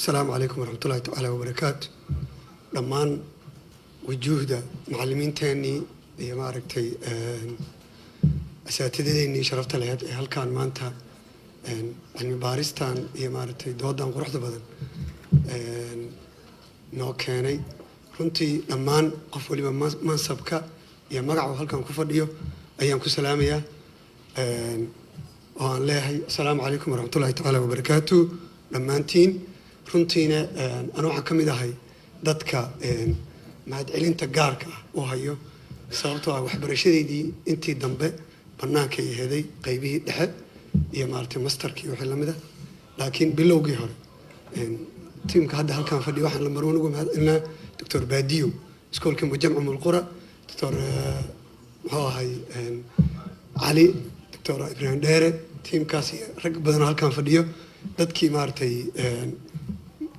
السلام عليكم ورحمة الله تعالى وبركاته. دمان وجوهدا معلمين تاني يا معركتي أساتذتي شرفت لهاد هل كان مانتا علمي بارستان يا معركتي دودان قروح دبادن نو كاني runtii dhammaan qof waliba mansabka iyo magaca halkan ku fadhiyo ayaan ku salaamayaa oo aan leeyahay assalaamu calaykum waraxmatullaahi tacaala wabarakaatu dhammaantiin runtiina aan waxaan ka mid ahay dadka mahadcelinta gaarka ah oo hayo sababtoo ah waxbarashadeedii intii dambe bannaanka ay heeday qaybihii dhexe iyo maartay masterkii wixii la mid ah laakiin bilowgii hore tiimka hadda halkan fadhiyo waxaan la marwan ugu mahadcelinaa دكتور باديو سكول كم جمع من القرى دكتور هاي علي دكتور إبراهيم ديرة تيم كاسي ركب بدنا هالكان فديو دتكي مارتي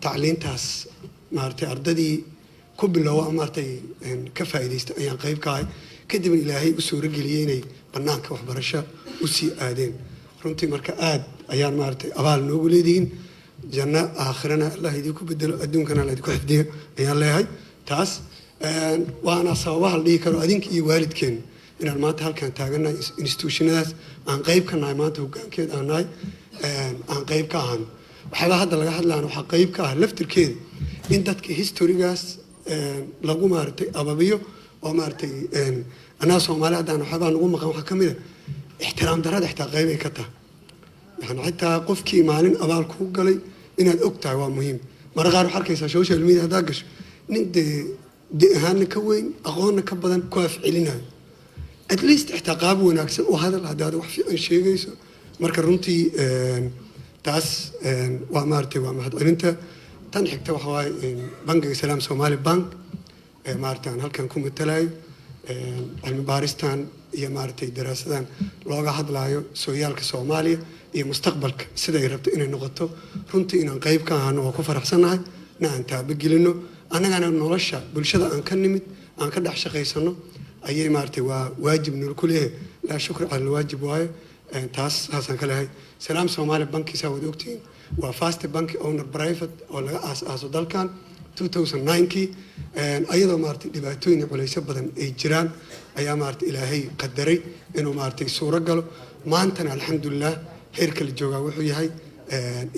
تعلين تاس مارتي أرددي كوب اللواء مارتي كفاية ديست أيام قريب كاي كده من إلهي وسور جلييني بناك وحبرشة وسي آدين رنتي مركا آد أيام مارتي أبال نوجلدين جنة آخرنا الله يديكوا بدل أدون كنا الله يديكوا حفظيه يا الله هاي تاس وأنا صوابها اللي كانوا أدينك يوالد كن إن المات هل كان تاجنا إنستوشنات عن قريب كان نايمات وكان كده أناي عن قريب كان وحلا هذا اللي قاعد لانه حقيب كان لفت الكيد إن دتك هيستوريجاس لقوا مارتي أبابيو ومارتي أنا صومالي أنا حابة نقول مقام حكمي احترام دراد احتاج قريب كته يعني حتى قفكي مالين أبالك وقالي إن الأكتة هو مهم مرة غير حركة سوشيال ميديا داقش ند هان كوين أغون كبدن كوف علينا أتليست احتقاب وناكسن وهذا الهداد وحفي شيء جيس مرة رنتي تاس وامارتي وامهد أنت تنحك توحواي بنك سلام سومالي بنك مارتان هل كان كم التلاي المبارستان يا مارتي دراسة لوجا هذا لايو سويالك سوماليا iyo mustaqbalka sida ay rabto inay noqoto runtii inaan qayb ka ahano oo ku faraxsanahay inaan taabagelino annagana nolosha bulshada aan ka nimid aan ka dhex shaqaysano ayay maartay waa waajib nul kuleh la shukr al waajib waaye taas haasan ka leeyahay salaam Soomaali banki saawad ogtiin waa fast bank owner private oo laga aasaaso dalkan 2009 ayadoo maartay dhibaatooyin culeysyo badan ay jiraan ayaa maartay ilaahay qadaray inuu maartay suuro galo maantana alxamdulillah heerka la joogaa wuxuu yahay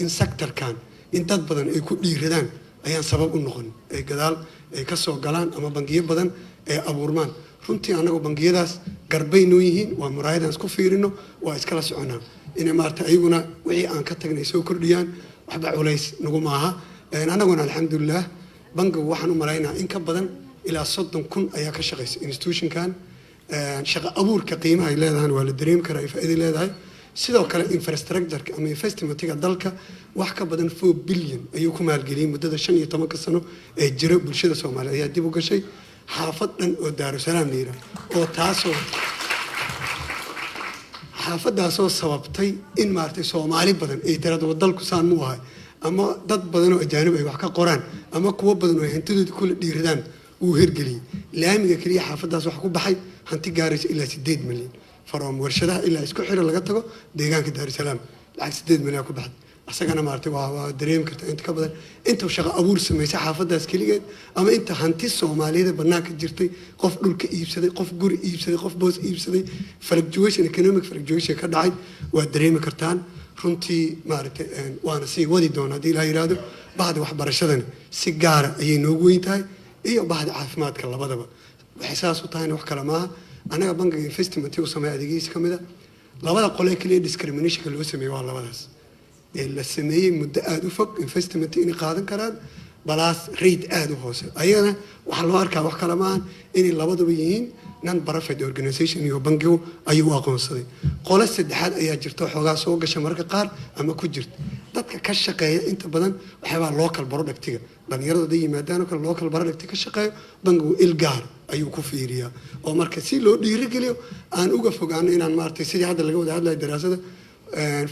in sector-kan in dad badan ay ku dhiiradaan ayaan sabab u noqon ay gadaal ay ka soo galaan ama bangiyo badan ay abuurmaan runtii anagu bangiyadaas garbay noo yihiin waa muraayadaan isku fiirino waa iskala soconaa inay maartay ayaguna wixii aan ka tagnay soo kordhiyaan waxba culays nagu maaha anaguna alxamdulillah bangigu waxaan u malaynaa in ka badan ilaa 30,000 ayaa ka shaqaysa institution-kan shaqo abuurka qiimaha ay leedahay waa la dareemi karaa faa'iido leedahay sidoo kale infrastructure ama investment-ka dalka wax ka badan 4 billion ayuu ku maalgeliyay muddada 15 sano ee jira bulshada Soomaaliyeed ayaa dib u gashay xaafad dhan oo Daarusalaam leeyahay oo taasoo xaafadaasoo sababtay in maartay Soomaali badan ay tirado dalku saan mu ahay ama dad badan oo ajaanib ay wax ka qoraan ama kuwa badan oo hantidooda kula dhiiradaan uu hirgeliyay laamiga kaliya xaafadaas wax ku baxay hanti gaaraysa ilaa 8 milyan فرام ورشده إلا إسكو حير لقى تجو ديجان كدار السلام العكس ديد مليا كبحد أصلا أنا ما أرتي دريم كرت أنت كبدر أنت وشغل أبور سمي حافظ ده سكيلي أما أنت هنتي الصومالي ده بناك جرتي قف دول كئيب سدي قف جور إيب سدي قف بوز إيب سدي فرجويشن إيكونوميك فرجويشن كدعيد ودريم كرتان رنتي ما أرتي وأنا سي ودي دونا دي لا يرادو بعد واحد برشدني سيجارة أي نوجوين تاي إيه بعد عافمات كلا بدأ بحساسه تاين وحكلامها أنا بنك investment وسمع دقيقة كمدة لابد أقول لك ليه discrimination اللي سميه والله بس اللي سميه مدة أدوفك investment إني قادم كراد بلاس ريد أدوفوس أيانا وحلوار كوا كلامان إني لابد بيجين نان برافد organization يو بنكو أيوة قنصدي قول السدحات أيها جرتوا حقا سوق شمرك قار أما كجرت dadka ka shaqeeya inta badan waxay waa local product-ga dhalinyarada day yimaadaan oo local product ka shaqeeyo bangigu ilgaar ayuu ku fiiriyaa oo marka si loo dhiirigeliyo aan uga fogaano inaan maartay sidii hadda laga wada hadlay daraasada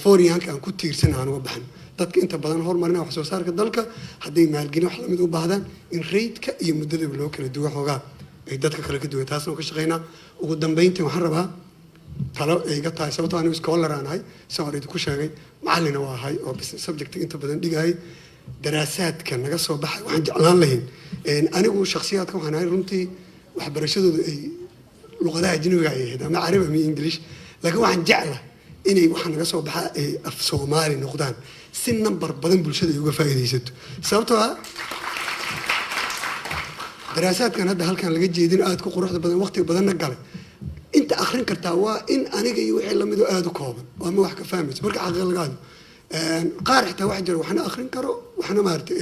foreign-ka aan ku tiirsan aan uga baxan dadka inta badan horumarina wax soo saarka dalka haday maalgelin wax la mid u baahdaan in rate-ka iyo muddada loo kala duwo xogaa ay dadka kale ka duwan taasoo ka shaqeynaa ugu dambeyntii waxaan rabaa talo iga tahay sababtoo aan scholar aan ahay soo hore ku sheegay macallin waa ahay oo business subject inta badan dhigay دراسات كان نقصوا بحر وعند علان لهن أنا أقول شخصيات كم هناي رنتي وحبرشوا لغة أجنبية هذا ما عربي من إنجليش لكن واحد جعله إني واحد نقصوا بحر في سومالي نقدان سن نمبر بدن بالشدة يوقف فايدة يسد سبتها دراسات كان هذا هل كان لقيت جيدين آد كقروح بدن وقت بدن نقله أنت آخرين كرتاوا إن أنا جاي وحي لما يدو آدو كوبن وما واحد فاهمت بركة على الغالب قارح حتى واحد جرو وحنا آخرين كرو وحنا مارت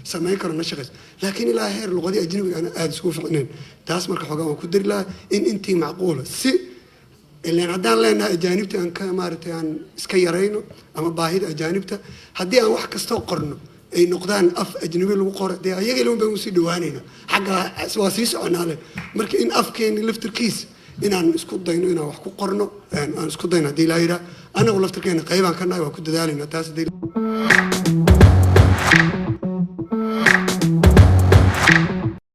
سماي كرو نشغل لكن لا هير اللغة دي أجنبي أنا آد سوف عنين تاس مركة حقا وكدر لا إن أنتي معقولة سي اللي عدان لنا أجانبته أن كمارت يعني سكيرينه أما باهيد أجانبته هدي أن واحد كستوقرنه أي نقدان أف أجنبي لو قرأ ده يجيلون بمسي دوانينا حاجة سواسيس عناله مركة إن أف كين لفت الكيس إن أنا اسكت دينه إن وحكو قرنه أنا اسكت دينه دي لا يرى أنا ولا فتركين قريبا كنا وكنت دالي نتاس دي